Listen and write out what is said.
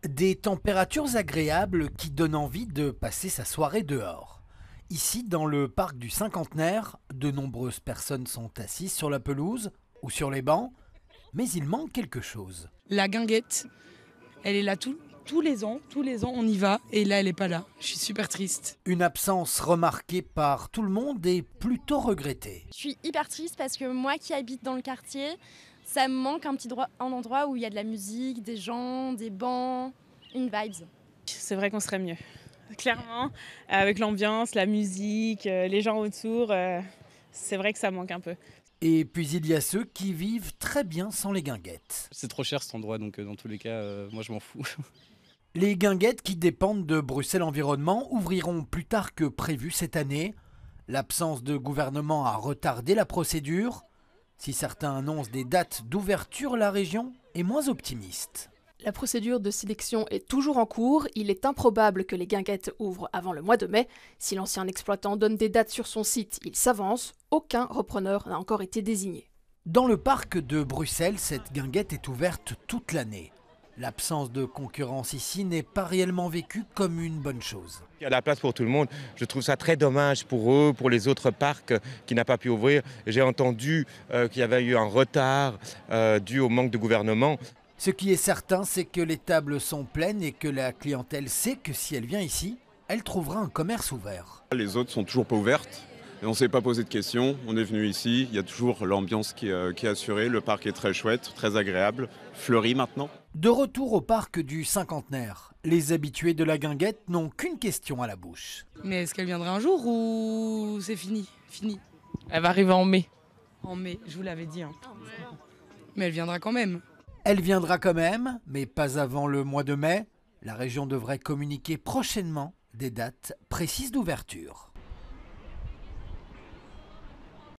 Des températures agréables qui donnent envie de passer sa soirée dehors. Ici, dans le parc du Cinquantenaire, de nombreuses personnes sont assises sur la pelouse ou sur les bancs, mais il manque quelque chose. La guinguette, elle est là tous les ans, on y va et là elle est pas là. Je suis super triste. Une absence remarquée par tout le monde et plutôt regrettée. Je suis hyper triste parce que moi qui habite dans le quartier, ça me manque un endroit où il y a de la musique, des gens, des bancs, une vibes. C'est vrai qu'on serait mieux. Clairement, avec l'ambiance, la musique, les gens autour, c'est vrai que ça manque un peu. Et puis il y a ceux qui vivent très bien sans les guinguettes. C'est trop cher cet endroit, donc dans tous les cas, moi je m'en fous. Les guinguettes qui dépendent de Bruxelles Environnement ouvriront plus tard que prévu cette année. L'absence de gouvernement a retardé la procédure. Si certains annoncent des dates d'ouverture, la région est moins optimiste. La procédure de sélection est toujours en cours. Il est improbable que les guinguettes ouvrent avant le mois de mai. Si l'ancien exploitant donne des dates sur son site, il s'avance. Aucun repreneur n'a encore été désigné. Dans le parc de Bruxelles, cette guinguette est ouverte toute l'année. L'absence de concurrence ici n'est pas réellement vécue comme une bonne chose. Il y a de la place pour tout le monde. Je trouve ça très dommage pour eux, pour les autres parcs qui n'ont pas pu ouvrir. J'ai entendu qu'il y avait eu un retard dû au manque de gouvernement. Ce qui est certain, c'est que les tables sont pleines et que la clientèle sait que si elle vient ici, elle trouvera un commerce ouvert. Les autres sont toujours pas ouvertes et on ne s'est pas posé de questions. On est venu ici, il y a toujours l'ambiance qui est assurée. Le parc est très chouette, très agréable, fleuri maintenant. De retour au parc du Cinquantenaire, les habitués de la guinguette n'ont qu'une question à la bouche. Mais est-ce qu'elle viendra un jour ou c'est fini? Fini. Elle va arriver en mai. En mai, je vous l'avais dit. Mais elle viendra quand même. Elle viendra quand même, mais pas avant le mois de mai. La région devrait communiquer prochainement des dates précises d'ouverture.